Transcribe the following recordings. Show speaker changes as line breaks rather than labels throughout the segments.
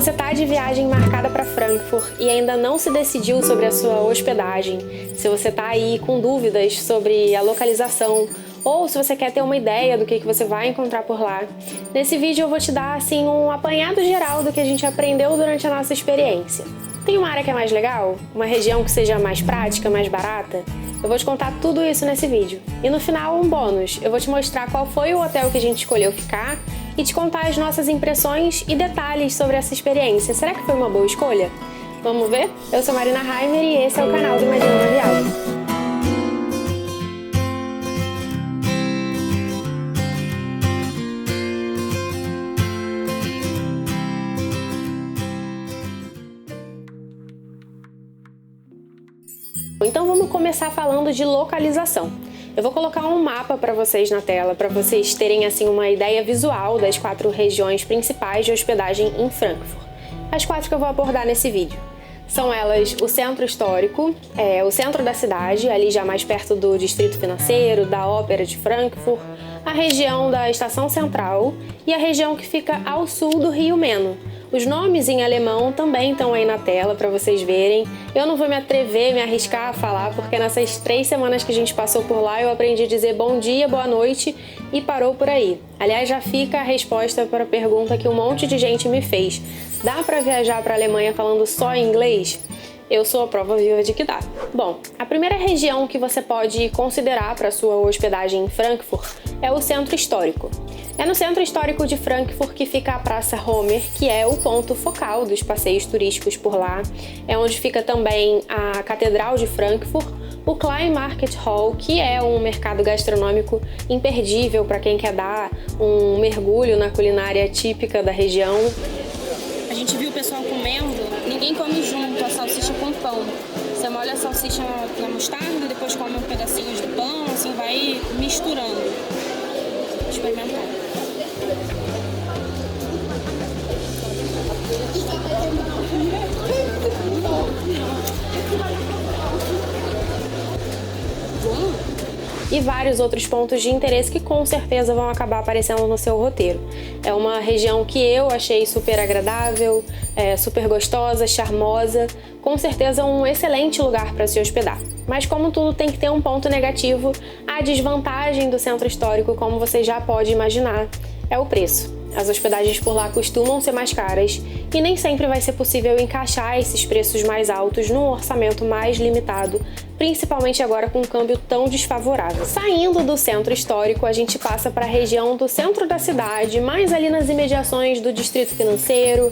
você está de viagem marcada para Frankfurt e ainda não se decidiu sobre a sua hospedagem, se você está aí com dúvidas sobre a localização ou se você quer ter uma ideia do que você vai encontrar por lá, nesse vídeo eu vou te dar assim um apanhado geral do que a gente aprendeu durante a nossa experiência. Tem uma área que é mais legal? Uma região que seja mais prática, mais barata? Eu vou te contar tudo isso nesse vídeo. E no final, um bônus. Eu vou te mostrar qual foi o hotel que a gente escolheu ficar e te contar as nossas impressões e detalhes sobre essa experiência. Será que foi uma boa escolha? Vamos ver? Eu sou Marina Heimer e esse é o canal do Imagina uma Viagem. Então vamos começar falando de localização. Eu vou colocar um mapa para vocês na tela, para vocês terem assim uma ideia visual das 4 regiões principais de hospedagem em Frankfurt. As 4 que eu vou abordar nesse vídeo. São elas o centro histórico, o centro da cidade, ali já mais perto do distrito financeiro, da ópera de Frankfurt, a região da estação central e a região que fica ao sul do Rio Meno. Os nomes em alemão também estão aí na tela para vocês verem. Eu não vou me arriscar a falar, porque nessas 3 semanas que a gente passou por lá eu aprendi a dizer bom dia, boa noite e parou por aí. Aliás, já fica a resposta para a pergunta que um monte de gente me fez. Dá para viajar para a Alemanha falando só inglês? Eu sou a prova viva de que dá. Bom, a primeira região que você pode considerar para sua hospedagem em Frankfurt é o centro histórico. É no centro histórico de Frankfurt que fica a Praça Homer, que é o ponto focal dos passeios turísticos por lá. É onde fica também a Catedral de Frankfurt, o Klein Market Hall, que é um mercado gastronômico imperdível para quem quer dar um mergulho na culinária típica da região.
A gente viu o pessoal comendo, ninguém come junto a salsicha com pão. Você molha a salsicha na mostarda, depois come um pedacinho de pão, assim vai misturando. Vou experimentar. E vários outros pontos de interesse que com certeza vão acabar aparecendo no seu roteiro. É uma região que eu achei super agradável, super gostosa, charmosa, com certeza um excelente lugar para se hospedar. Mas como tudo tem que ter um ponto negativo, a desvantagem do centro histórico, como você já pode imaginar, é o preço. As hospedagens por lá costumam ser mais caras e nem sempre vai ser possível encaixar esses preços mais altos num orçamento mais limitado, principalmente agora com um câmbio tão desfavorável. Saindo do centro histórico, a gente passa para a região do centro da cidade, mais ali nas imediações do distrito financeiro,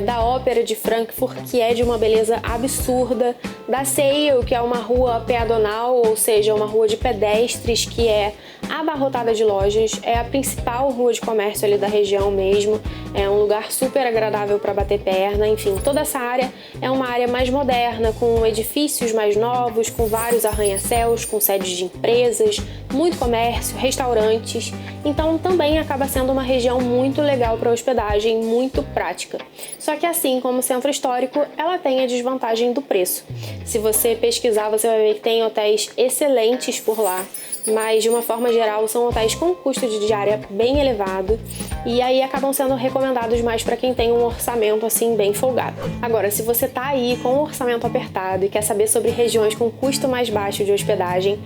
da ópera de Frankfurt, que é de uma beleza absurda, da Seil, que é uma rua peatonal, ou seja, uma rua de pedestres que é abarrotada de lojas, é a principal rua de comércio ali da região mesmo, é um lugar super agradável para bater perna, enfim, toda essa área é uma área mais moderna, com edifícios mais novos, com vários arranha-céus, com sedes de empresas, muito comércio, restaurantes, então também acaba sendo uma região muito legal para hospedagem, muito prática. Só que assim como o centro histórico, ela tem a desvantagem do preço. Se você pesquisar, você vai ver que tem hotéis excelentes por lá, mas de uma forma geral são hotéis com custo de diária bem elevado e aí acabam sendo recomendados mais para quem tem um orçamento assim bem folgado. Agora, se você tá aí com um orçamento apertado e quer saber sobre regiões com custo mais baixo de hospedagem,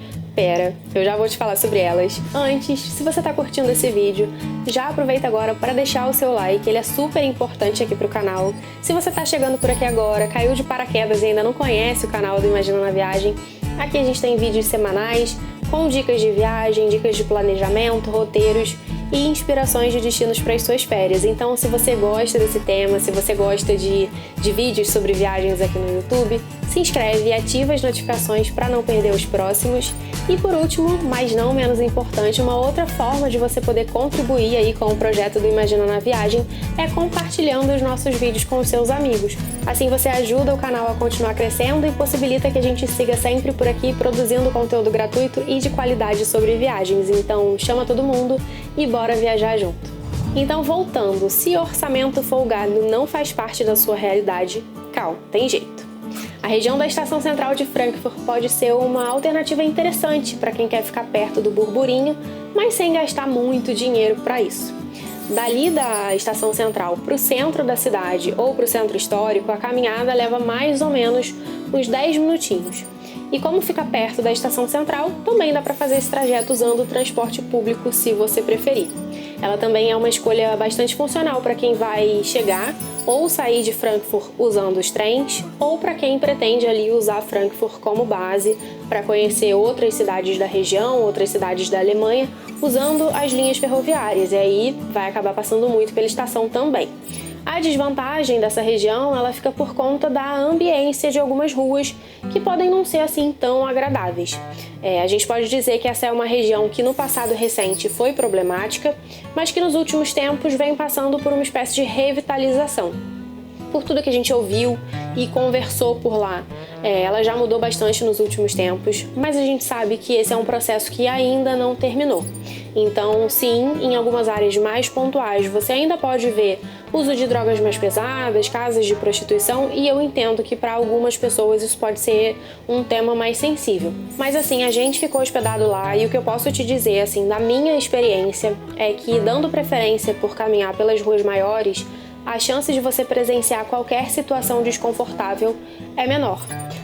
eu já vou te falar sobre elas. Antes, se você tá curtindo esse vídeo, já aproveita agora para deixar o seu like, ele é super importante aqui pro canal. Se você tá chegando por aqui agora, caiu de paraquedas e ainda não conhece o canal do Imagina na Viagem, aqui a gente tem vídeos semanais com dicas de viagem, dicas de planejamento, roteiros e inspirações de destinos para as suas férias. Então, se você gosta desse tema, se você gosta de vídeos sobre viagens aqui no YouTube, se inscreve e ativa as notificações para não perder os próximos. E por último, mas não menos importante, uma outra forma de você poder contribuir aí com o projeto do Imagina na Viagem é compartilhando os nossos vídeos com os seus amigos. Assim você ajuda o canal a continuar crescendo e possibilita que a gente siga sempre por aqui produzindo conteúdo gratuito e de qualidade sobre viagens. Então chama todo mundo e bora viajar junto. Então voltando, se orçamento folgado não faz parte da sua realidade, calma, tem jeito. A região da Estação Central de Frankfurt pode ser uma alternativa interessante para quem quer ficar perto do burburinho, mas sem gastar muito dinheiro para isso.
dali da estação central para o centro da cidade ou para o centro histórico, a caminhada leva mais ou menos uns 10 minutinhos. E como fica perto da estação central, também dá para fazer esse trajeto usando o transporte público, se você preferir. Ela também é uma escolha bastante funcional para quem vai chegar ou sair de Frankfurt usando os trens, ou para quem pretende ali usar Frankfurt como base para conhecer outras cidades da região, outras cidades da Alemanha, usando as linhas ferroviárias, e aí vai acabar passando muito pela estação também. A desvantagem dessa região, ela fica por conta da ambiência de algumas ruas que podem não ser assim tão agradáveis. A gente pode dizer que essa é uma região que no passado recente foi problemática, mas que nos últimos tempos vem passando por uma espécie de revitalização. Por tudo que a gente ouviu e conversou por lá, ela já mudou bastante nos últimos tempos, mas a gente sabe que esse é um processo que ainda não terminou. Então, sim, em algumas áreas mais pontuais você ainda pode ver uso de drogas mais pesadas, casas de prostituição, e eu entendo que para algumas pessoas isso pode ser um tema mais sensível. Mas assim, a gente ficou hospedado lá e o que eu posso te dizer, assim, da minha experiência, é que dando preferência por caminhar pelas ruas maiores, a chance de você presenciar qualquer situação desconfortável é menor.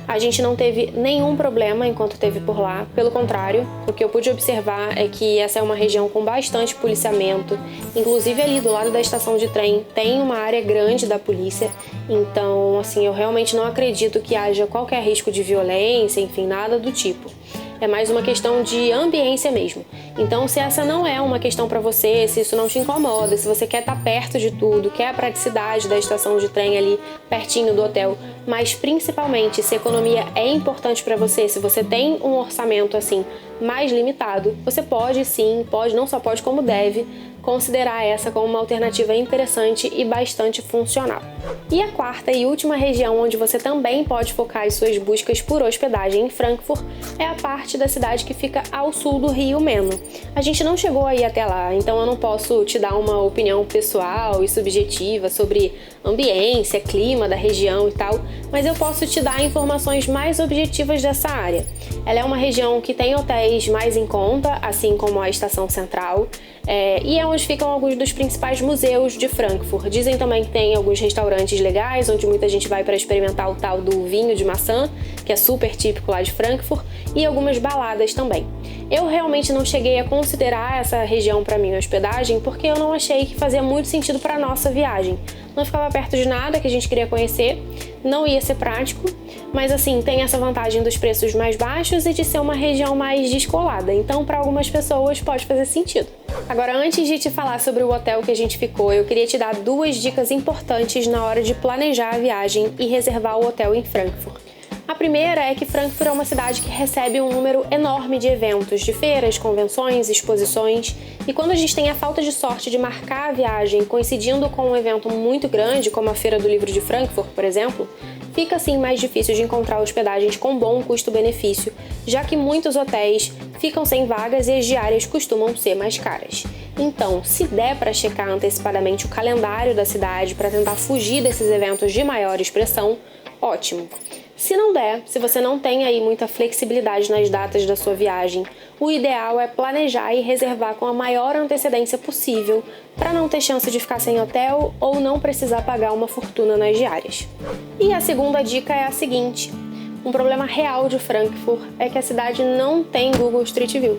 A gente não teve nenhum problema enquanto esteve por lá, pelo contrário, o que eu pude observar é que essa é uma região com bastante policiamento, inclusive ali do lado da estação de trem tem uma área grande da polícia, então assim, eu realmente não acredito que haja qualquer risco de violência, enfim, nada do tipo. É mais uma questão de ambiência mesmo. Então, se essa não é uma questão para você, se isso não te incomoda, se você quer estar perto de tudo, quer a praticidade da estação de trem ali pertinho do hotel, mas principalmente se economia é importante para você, se você tem um orçamento assim mais limitado, você pode sim, não só pode como deve, considerar essa como uma alternativa interessante e bastante funcional. E a quarta e última região onde você também pode focar as suas buscas por hospedagem em Frankfurt é a parte da cidade que fica ao sul do Rio Meno. A gente não chegou aí até lá, então eu não posso te dar uma opinião pessoal e subjetiva sobre ambiência, clima da região e tal, mas eu posso te dar informações mais objetivas dessa área. Ela é uma região que tem hotéis mais em conta, assim como a estação central, e é onde ficam alguns dos principais museus de Frankfurt. Dizem também que tem alguns restaurantes legais, onde muita gente vai para experimentar o tal do vinho de maçã, que é super típico lá de Frankfurt, e algumas baladas também. Eu realmente não cheguei a considerar essa região para minha hospedagem, porque eu não achei que fazia muito sentido para a nossa viagem. Não ficava perto de nada que a gente queria conhecer, não ia ser prático, mas assim, tem essa vantagem dos preços mais baixos e de ser uma região mais descolada, então para algumas pessoas pode fazer sentido. Agora, antes de te falar sobre o hotel que a gente ficou, eu queria te dar 2 dicas importantes na hora de planejar a viagem e reservar o hotel em Frankfurt. A primeira é que Frankfurt é uma cidade que recebe um número enorme de eventos, de feiras, convenções, exposições, e quando a gente tem a falta de sorte de marcar a viagem coincidindo com um evento muito grande, como a Feira do Livro de Frankfurt, por exemplo, fica assim mais difícil de encontrar hospedagens com bom custo-benefício, já que muitos hotéis ficam sem vagas e as diárias costumam ser mais caras. Então, se der para checar antecipadamente o calendário da cidade para tentar fugir desses eventos de maior expressão, ótimo. Se não der, se você não tem aí muita flexibilidade nas datas da sua viagem, o ideal é planejar e reservar com a maior antecedência possível para não ter chance de ficar sem hotel ou não precisar pagar uma fortuna nas diárias. E a segunda dica é a seguinte: um problema real de Frankfurt é que a cidade não tem Google Street View.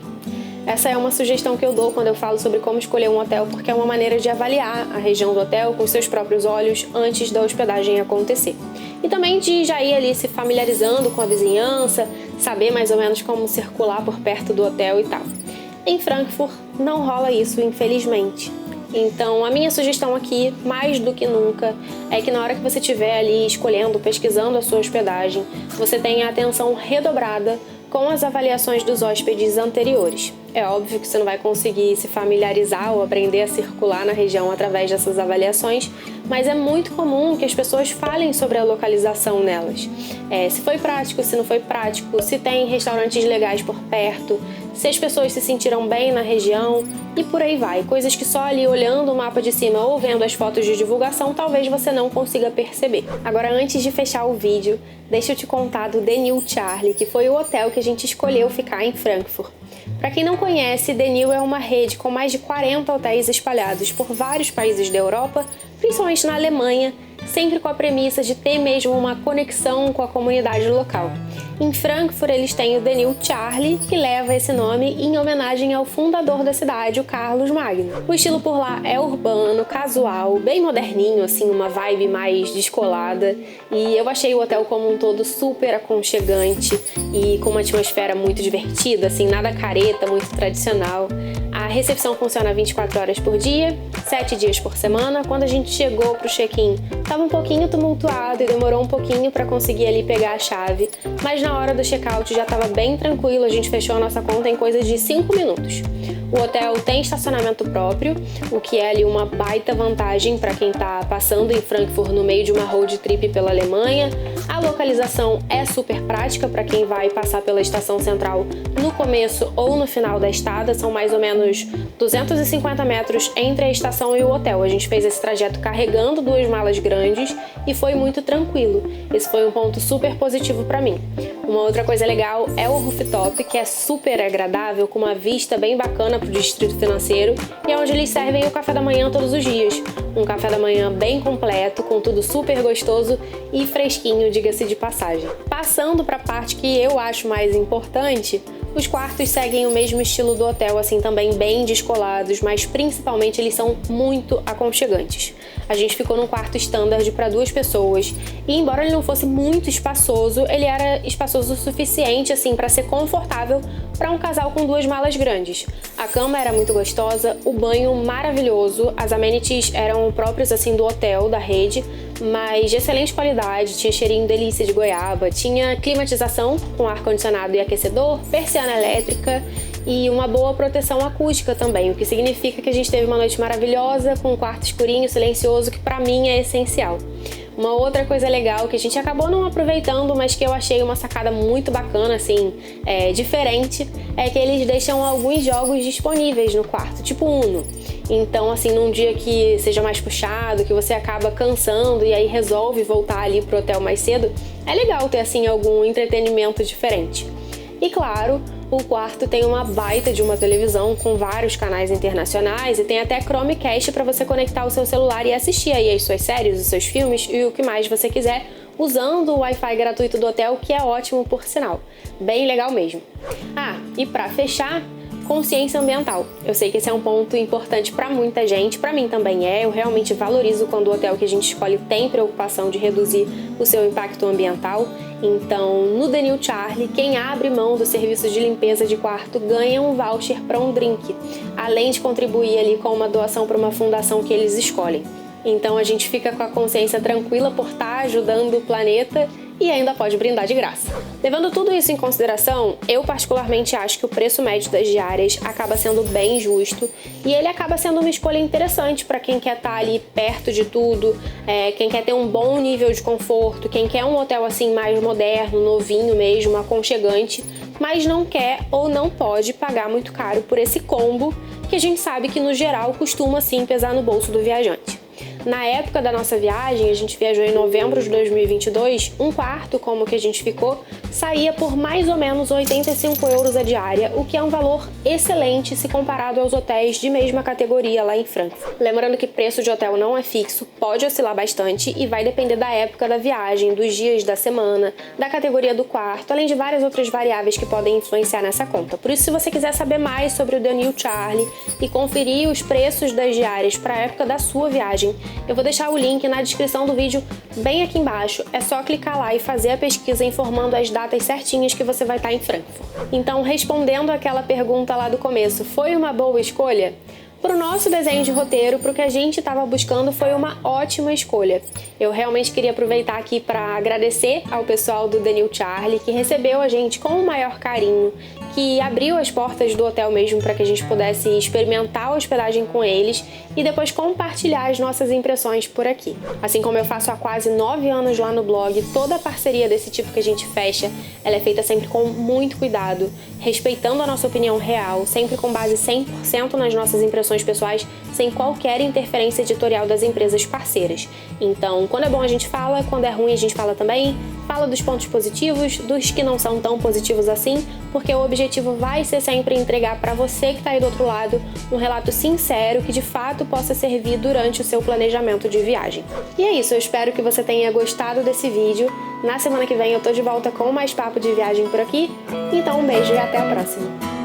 Essa é uma sugestão que eu dou quando eu falo sobre como escolher um hotel, porque é uma maneira de avaliar a região do hotel com seus próprios olhos antes da hospedagem acontecer. E também de já ir ali se familiarizando com a vizinhança, saber mais ou menos como circular por perto do hotel e tal. Em Frankfurt não rola isso, infelizmente. Então, a minha sugestão aqui, mais do que nunca, é que na hora que você estiver ali escolhendo, pesquisando a sua hospedagem, você tenha atenção redobrada com as avaliações dos hóspedes anteriores. É óbvio que você não vai conseguir se familiarizar ou aprender a circular na região através dessas avaliações, mas é muito comum que as pessoas falem sobre a localização nelas. Se foi prático, se não foi prático, se tem restaurantes legais por perto, se as pessoas se sentiram bem na região e por aí vai. Coisas que só ali olhando o mapa de cima ou vendo as fotos de divulgação talvez você não consiga perceber. Agora, antes de fechar o vídeo, deixa eu te contar do The New Charlie, que foi o hotel que a gente escolheu ficar em Frankfurt. Para quem não conhece, Denil é uma rede com mais de 40 hotéis espalhados por vários países da Europa, principalmente na Alemanha, sempre com a premissa de ter mesmo uma conexão com a comunidade local. Em Frankfurt, eles têm o Denil Charlie, que leva esse nome em homenagem ao fundador da cidade, o Carlos Magno. O estilo por lá é urbano, casual, bem moderninho, assim, uma vibe mais descolada. E eu achei o hotel como um todo super aconchegante e com uma atmosfera muito divertida, assim, nada careta, muito tradicional. A recepção funciona 24 horas por dia, 7 dias por semana. Quando a gente chegou pro check-in, estava um pouquinho tumultuado e demorou um pouquinho para conseguir ali pegar a chave, mas na hora do check-out já estava bem tranquilo, a gente fechou a nossa conta em coisa de 5 minutos. O hotel tem estacionamento próprio, o que é ali uma baita vantagem para quem está passando em Frankfurt no meio de uma road trip pela Alemanha. A localização é super prática para quem vai passar pela estação central no começo ou no final da estada, são mais ou menos 250 metros entre a estação e o hotel. A gente fez esse trajeto carregando 2 malas grandes e foi muito tranquilo. Esse foi um ponto super positivo para mim. Uma outra coisa legal é o rooftop, que é super agradável, com uma vista bem bacana para o distrito financeiro, e é onde eles servem o café da manhã todos os dias. Um café da manhã bem completo, com tudo super gostoso e fresquinho, diga-se de passagem. Passando para a parte que eu acho mais importante, os quartos seguem o mesmo estilo do hotel, assim, também bem descolados, mas principalmente eles são muito aconchegantes. A gente ficou num quarto standard para 2 pessoas e, embora ele não fosse muito espaçoso, ele era espaçoso o suficiente, assim, para ser confortável para um casal com 2 malas grandes. A cama era muito gostosa, o banho maravilhoso, as amenities eram próprios, assim, do hotel, da rede, mas de excelente qualidade, tinha cheirinho delícia de goiaba, tinha climatização com ar-condicionado e aquecedor, persiana elétrica e uma boa proteção acústica também, o que significa que a gente teve uma noite maravilhosa, com um quarto escurinho, silencioso, que pra mim é essencial. Uma outra coisa legal que a gente acabou não aproveitando, mas que eu achei uma sacada muito bacana, assim, diferente, é que eles deixam alguns jogos disponíveis no quarto, tipo Uno. Então, assim, num dia que seja mais puxado, que você acaba cansando e aí resolve voltar ali pro hotel mais cedo, é legal ter, assim, algum entretenimento diferente. E claro, o quarto tem uma baita de uma televisão com vários canais internacionais e tem até Chromecast para você conectar o seu celular e assistir aí as suas séries, os seus filmes e o que mais você quiser, usando o Wi-Fi gratuito do hotel, que é ótimo por sinal. Bem legal mesmo. E para fechar, consciência ambiental. Eu sei que esse é um ponto importante para muita gente, para mim também é. Eu realmente valorizo quando o hotel que a gente escolhe tem preocupação de reduzir o seu impacto ambiental. Então, no Denil Charlie, quem abre mão do serviço de limpeza de quarto ganha um voucher para um drink, além de contribuir ali com uma doação para uma fundação que eles escolhem. Então a gente fica com a consciência tranquila por estar ajudando o planeta e ainda pode brindar de graça. Levando tudo isso em consideração, eu particularmente acho que o preço médio das diárias acaba sendo bem justo e ele acaba sendo uma escolha interessante para quem quer estar ali perto de tudo, quem quer ter um bom nível de conforto, quem quer um hotel assim mais moderno, novinho mesmo, aconchegante, mas não quer ou não pode pagar muito caro por esse combo que a gente sabe que no geral costuma sim pesar no bolso do viajante. Na época da nossa viagem, a gente viajou em novembro de 2022, um quarto como que a gente ficou, saía por mais ou menos 85 euros a diária, o que é um valor excelente se comparado aos hotéis de mesma categoria lá em Frankfurt. Lembrando que preço de hotel não é fixo, pode oscilar bastante e vai depender da época da viagem, dos dias da semana, da categoria do quarto, além de várias outras variáveis que podem influenciar nessa conta. Por isso, se você quiser saber mais sobre o Denil Charlie e conferir os preços das diárias para a época da sua viagem, eu vou deixar o link na descrição do vídeo bem aqui embaixo. É só clicar lá e fazer a pesquisa informando as datas certinhas que você vai estar em Frankfurt. Então, respondendo aquela pergunta lá do começo, foi uma boa escolha? Para o nosso desenho de roteiro, para o que a gente estava buscando, foi uma ótima escolha. Eu realmente queria aproveitar aqui para agradecer ao pessoal do Denil Charlie, que recebeu a gente com o maior carinho, que abriu as portas do hotel mesmo para que a gente pudesse experimentar a hospedagem com eles e depois compartilhar as nossas impressões por aqui. Assim como eu faço há quase 9 anos lá no blog, toda parceria desse tipo que a gente fecha, ela é feita sempre com muito cuidado, respeitando a nossa opinião real, sempre com base 100% nas nossas impressões informações pessoais sem qualquer interferência editorial das empresas parceiras. Então, quando é bom a gente fala, quando é ruim a gente fala também, fala dos pontos positivos, dos que não são tão positivos assim, porque o objetivo vai ser sempre entregar para você que está aí do outro lado um relato sincero que de fato possa servir durante o seu planejamento de viagem. E é isso, eu espero que você tenha gostado desse vídeo. Na semana que vem eu tô de volta com mais papo de viagem por aqui. Então um beijo e até a próxima!